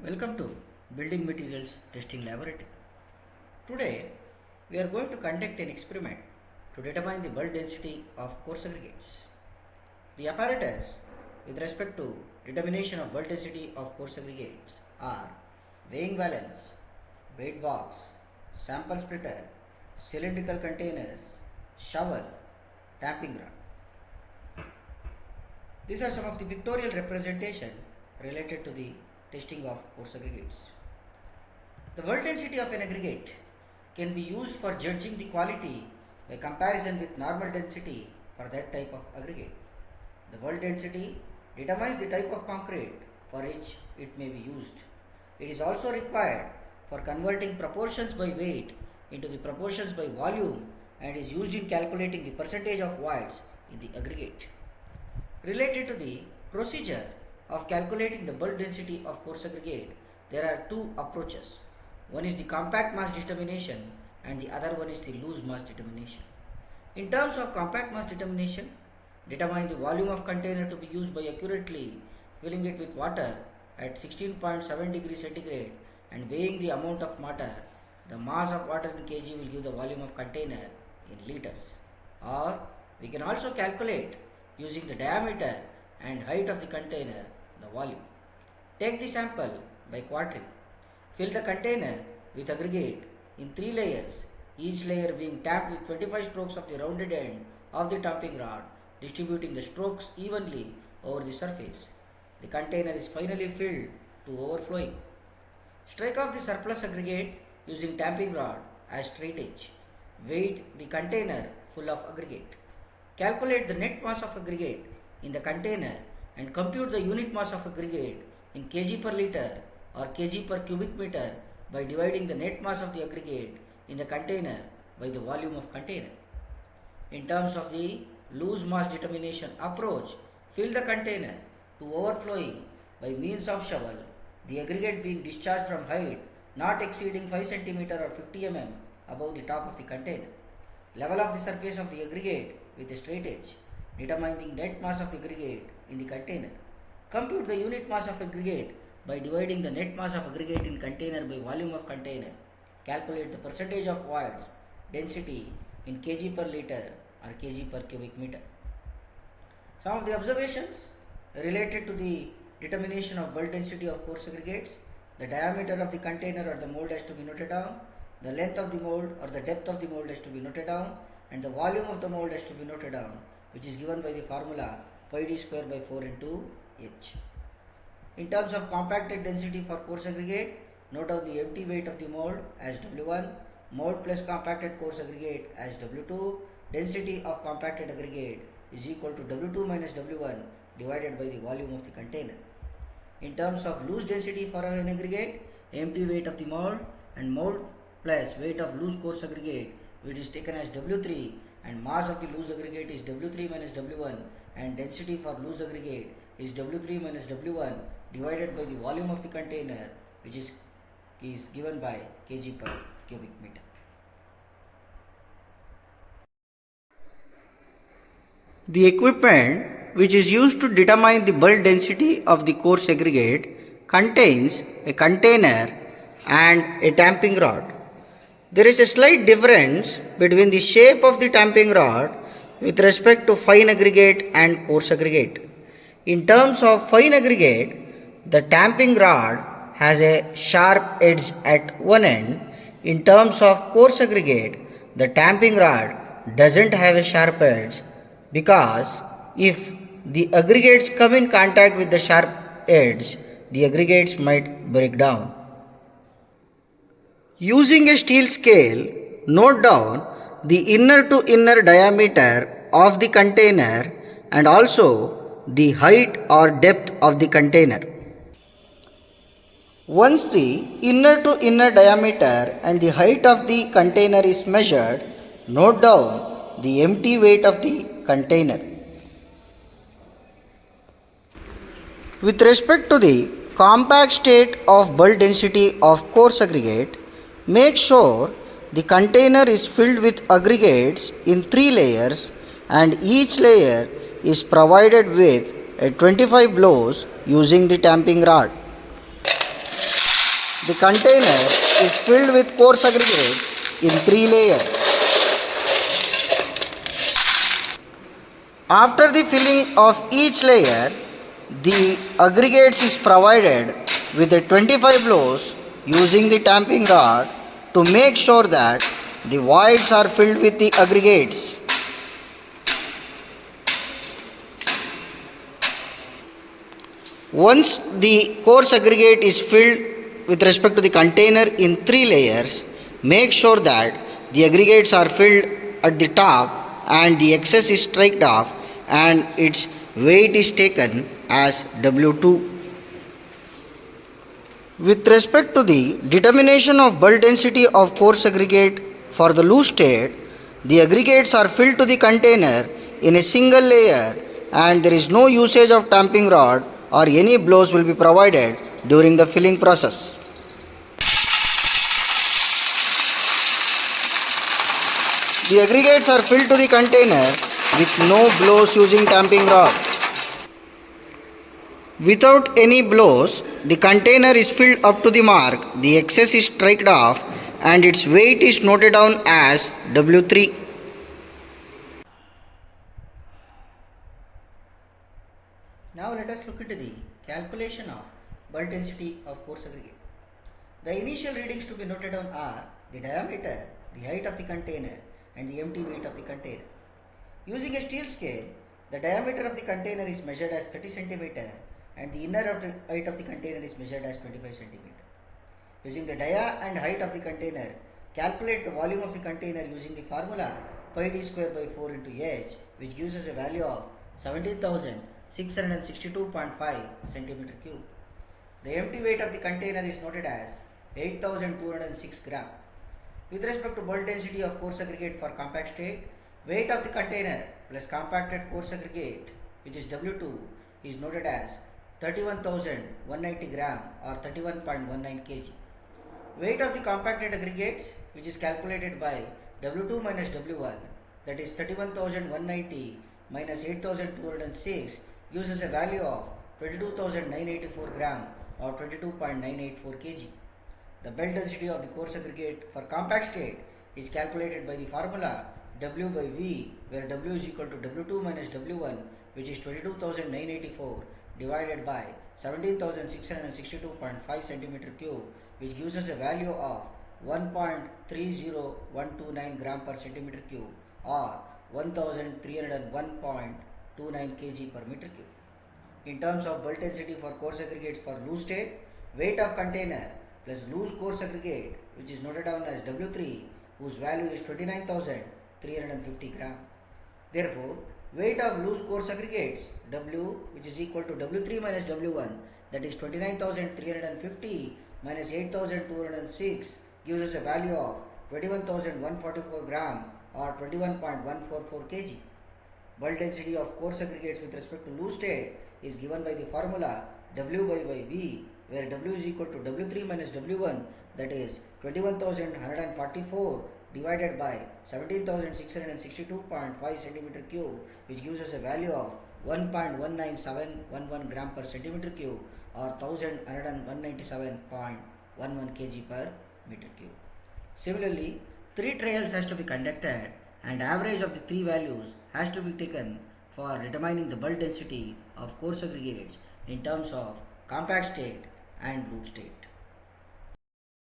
Welcome to Building Materials Testing Laboratory. Today we are going to conduct an experiment to determine the bulk density of coarse aggregates. The apparatus with respect to determination of bulk density of coarse aggregates are weighing balance, weight box, sample splitter, cylindrical containers, shovel, tamping rod. These are some of the pictorial representation related to the testing of coarse aggregates. The bulk density of an aggregate can be used for judging the quality by comparison with normal density for that type of aggregate. The bulk density determines the type of concrete for which it may be used. It is also required for converting proportions by weight into the proportions by volume and is used in calculating the percentage of voids in the aggregate. Related to the procedure of calculating the bulk density of coarse aggregate, there are two approaches. One is the compact mass determination and the other one is the loose mass determination. In terms of compact mass determination, determine the volume of container to be used by accurately filling it with water at 16.7 degrees centigrade and weighing the amount of water. The mass of water in kg will give the volume of container in liters. Or we can also calculate using the diameter and height of the container, the volume. Take the sample by quartering. Fill the container with aggregate in 3 layers, each layer being tapped with 25 strokes of the rounded end of the tapping rod, distributing the strokes evenly over the surface. The container is finally filled to overflowing. Strike off the surplus aggregate using tapping rod as straight edge. Weight the container full of aggregate. Calculate the net mass of aggregate in the container and compute the unit mass of aggregate in kg per liter or kg per cubic meter by dividing the net mass of the aggregate in the container by the volume of container. In terms of the loose mass determination approach, fill the container to overflowing by means of shovel, the aggregate being discharged from height not exceeding 5 cm or 50 mm above the top of the container. Level of the surface of the aggregate with a straight edge. Determine the net mass of the aggregate in the container. Compute the unit mass of aggregate by dividing the net mass of aggregate in container by volume of container. Calculate the percentage of voids density in kg per liter or kg per cubic meter. Some of the observations related to the determination of bulk density of coarse aggregates: the diameter of the container or the mold has to be noted down, the length of the mold or the depth of the mold has to be noted down, and the volume of the mold has to be noted down, which is given by the formula pi d square by 4 into h. In terms of compacted density for coarse aggregate, note down the empty weight of the mold as W1, mold plus compacted coarse aggregate as W2. Density of compacted aggregate is equal to W2 minus W1 divided by the volume of the container. In terms of loose density for an aggregate, empty weight of the mold and mold plus weight of loose coarse aggregate, which is taken as W3, and mass of the loose aggregate is W3 minus W1, and density for loose aggregate is W3 minus W1 divided by the volume of the container, which is given by kg per cubic meter. The equipment which is used to determine the bulk density of the coarse aggregate contains a container and a tamping rod. There is a slight difference between the shape of the tamping rod with respect to fine aggregate and coarse aggregate. In terms of fine aggregate, the tamping rod has a sharp edge at one end. In terms of coarse aggregate, the tamping rod doesn't have a sharp edge, because if the aggregates come in contact with the sharp edge, the aggregates might break down. Using a steel scale, note down the inner to inner diameter of the container and also the height or depth of the container. Once the inner to inner diameter and the height of the container is measured, note down the empty weight of the container. With respect to the compact state of bulk density of coarse aggregate, make sure the container is filled with aggregates in 3 layers and each layer is provided with a 25 blows using the tamping rod. The container is filled with coarse aggregate in 3 layers. After the filling of each layer, the aggregates is provided with a 25 blows using the tamping rod to make sure that the voids are filled with the aggregates. Once the coarse aggregate is filled with respect to the container in 3 layers, make sure that the aggregates are filled at the top and the excess is stripped off and its weight is taken as W2. With respect to the determination of bulk density of coarse aggregate for the loose state, the aggregates are filled to the container in a single layer and there is no usage of tamping rod or any blows will be provided during the filling process. The aggregates are filled to the container with no blows using tamping rod. Without any blows, the container is filled up to the mark, the excess is stripped off and its weight is noted down as W3. Now let us look into the calculation of bulk density of coarse aggregate. The initial readings to be noted down are the diameter, the height of the container and the empty weight of the container. Using a steel scale, the diameter of the container is measured as 30 cm and the inner height of the container is measured as 25 cm. Using the dia and height of the container, calculate the volume of the container using the formula pi d square by 4 into h, which gives us a value of 17,662.5 cm cube. The empty weight of the container is noted as 8,206 gram. With respect to bulk density of coarse aggregate for compact state, weight of the container plus compacted coarse aggregate, which is W2, is noted as 31,190 gram or 31.19 kg. Weight of the compacted aggregates, which is calculated by W2 minus W1, that is 31,190 minus 8,206, gives us a value of 22,984 gram or 22.984 kg. The bulk density of the coarse aggregate for compact state is calculated by the formula W by V, where W is equal to W2 minus W1, which is 22,984 divided by 17,662.5 centimeter cube, which gives us a value of 1.30129 gram per centimeter cube or 1301.29 kg per meter cube. In terms of bulk density for coarse aggregates for loose state, weight of container plus loose coarse aggregate, which is noted down as W3, whose value is 29,350 gram. Therefore, weight of loose coarse aggregates, W, which is equal to W3 minus W1, that is 29,350 minus 8,206, gives us a value of 21,144 gram or 21.144 kg. Bulk density of coarse aggregates with respect to loose state is given by the formula W by V, where W is equal to W3 minus W1, that is 21,144 divided by 17,662.5 centimeter cube, which gives us a value of 1.19711 gram per centimeter cube or 1,197.11 kg per meter cube. Similarly, 3 trials has to be conducted and average of the 3 values has to be taken for determining the bulk density of coarse aggregates in terms of compact state and loose state.